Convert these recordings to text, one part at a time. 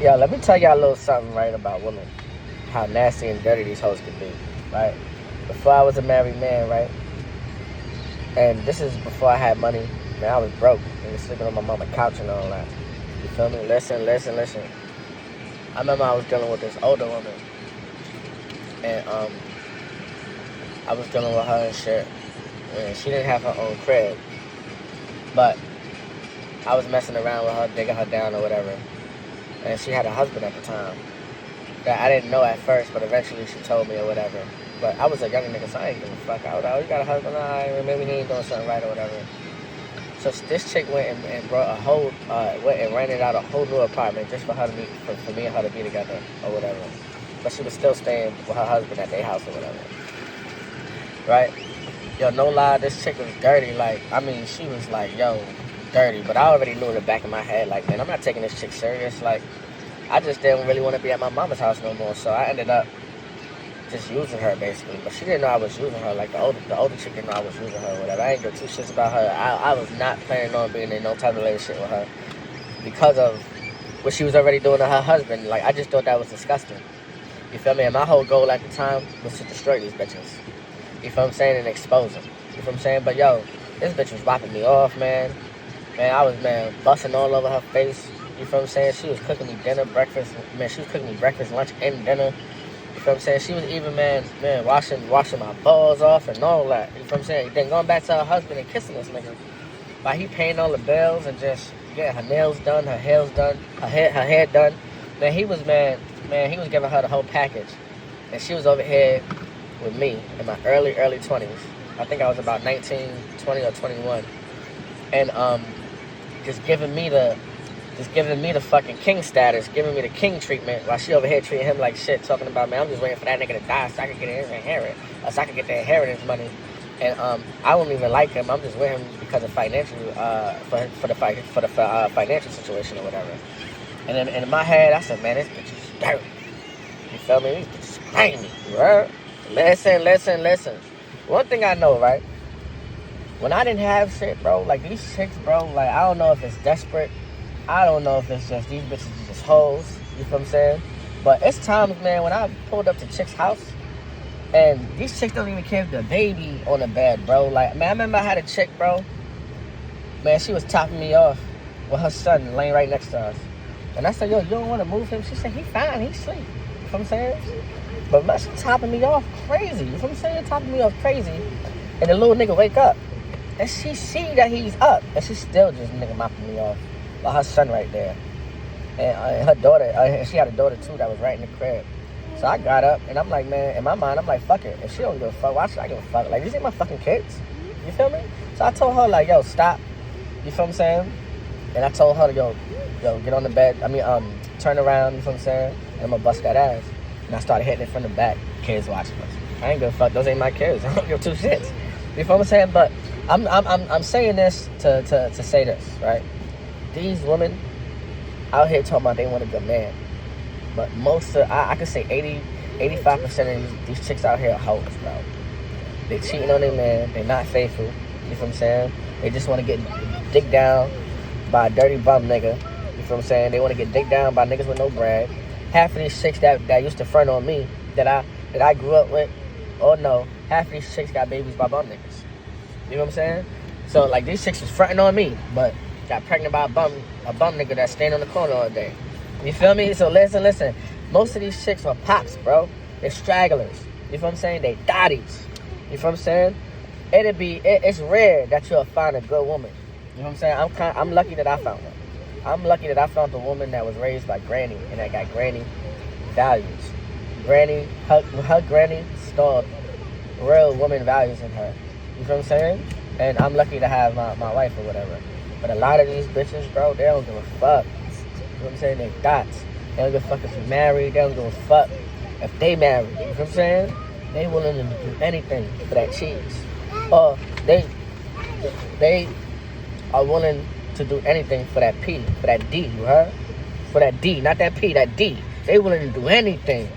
Yeah, let me tell y'all a little something, right, about women. How nasty and dirty these hoes can be, right? Before I was a married man, right? And this is before I had money. Man, I was broke and was sleeping on my mama's couch and all that. You feel me? Listen. I remember I was dealing with this older woman, and I was dealing with her and shit, and she didn't have her own crib, but I was messing around with her, digging her down or whatever, and she had a husband at the time that I didn't know at first, but eventually she told me or whatever. But I was a young nigga, so I ain't give a fuck. I was like, oh, you got a husband? Alright, maybe he ain't doing something right or whatever. So this chick went and brought a whole, went and rented out a whole new apartment just for her to meet, for me and her to be together or whatever. But she was still staying with her husband at their house or whatever. Right? Yo, no lie, this chick was dirty. Like, I mean, she was like, yo, dirty. But I already knew in the back of my head, like, man, I'm not taking this chick serious. Like, I just didn't really want to be at my mama's house no more. So I ended up just using her, basically. But she didn't know I was using her. Like, the older chick didn't know I was using her or whatever. I ain't give two shits about her. I was not planning on being in no type of relationship with her because of what she was already doing to her husband. Like, I just thought that was disgusting. You feel me? And my whole goal at the time was to destroy these bitches. You feel what I'm saying? And expose them. You feel what I'm saying? But, yo, this bitch was wiping me off, man. Man, I was, man, busting all over her face. You feel what I'm saying? She was cooking me dinner, breakfast. Man, she was cooking me breakfast, lunch, and dinner. You feel what I'm saying? She was even, man, washing my balls off and all that. You feel what I'm saying? Then going back to her husband and kissing this nigga. Like, he paying all the bills and just getting her nails done, her hair's done, her hair done. Man, he was, he was giving her the whole package. And she was over here with me in my early 20s. I think I was about 19, 20, or 21. And, just giving me the fucking king status, giving me the king treatment, while she over here treating him like shit, talking about, man, I'm just waiting for that nigga to die so I can get his inheritance, so I can get the inheritance money. And I don't even like him. I'm just with him because of financial, for the financial situation or whatever. And then in my head, I said, man, this bitch is dirty. You feel me? These bitches grimy, right? Listen. One thing I know, right? When I didn't have shit, bro, like these chicks, bro, like I don't know if it's desperate. I don't know if it's just these bitches are just hoes. You feel what I'm saying? But it's times, man, when I pulled up to chick's house and these chicks don't even care if the baby on the bed, bro. Like, man, I remember I had a chick, bro. Man, she was topping me off with her son laying right next to us. And I said, yo, you don't want to move him? She said, he fine, he sleep. You feel what I'm saying? But man, she topping me off crazy. You feel what I'm saying? Topping me off crazy. And the little nigga wake up. And she see that he's up. And she still just nigga mopping me off. By her son right there. And her daughter, she had a daughter too that was right in the crib. So I got up and I'm like, man, in my mind, I'm like, fuck it. If she don't give a fuck, why should I give a fuck? Like, these ain't my fucking kids. You feel me? So I told her, like, yo, stop. You feel what I'm saying? And I told her, yo, get on the bed. Turn around, you feel what I'm saying? And I'm gonna bust that ass. And I started hitting it from the back. Kids watching us. I ain't give a fuck. Those ain't my kids. I don't give two shits. You feel what I'm saying? But I'm saying this to say this, right? These women out here talking about they want a good man. But most of, I could say 85% of these chicks out here are hoes, bro. They cheating on their man. They're not faithful. You feel what I'm saying? They just want to get dicked down by a dirty bum nigga. You feel what I'm saying? They want to get dicked down by niggas with no bread. Half of these chicks that used to front on me, that I grew up with, oh no, half of these chicks got babies by bum niggas. You know what I'm saying? So, like, these chicks was fronting on me, but got pregnant by a bum nigga that's standing on the corner all day. You feel me? So listen. Most of these chicks are pops, bro. They're stragglers. You feel what I'm saying? They dotties. You feel what I'm saying? It's rare that you'll find a good woman. You know what I'm saying? I'm lucky that I found one. I'm lucky that I found a woman that was raised by granny and that got granny values. Her granny installed real woman values in her. You feel what I'm saying? And I'm lucky to have my wife or whatever. But a lot of these bitches, bro, they don't give a fuck. You know what I'm saying? They dots. They don't give a fuck if you're married. They don't give a fuck if they married. You know what I'm saying? They willing to do anything for that cheese. Or they are willing to do anything for that P, for that D, you heard? For that D, not that P, that D. They willing to do anything.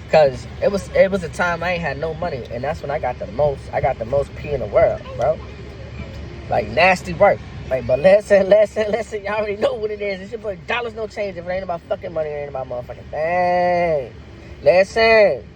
Cause it was a time I ain't had no money, and that's when I got the most P in the world, bro. Like, nasty work. Like, but listen. Y'all already know what it is. It's your boy Dollars No Change. If it ain't about fucking money, it ain't about motherfucking thing. Listen.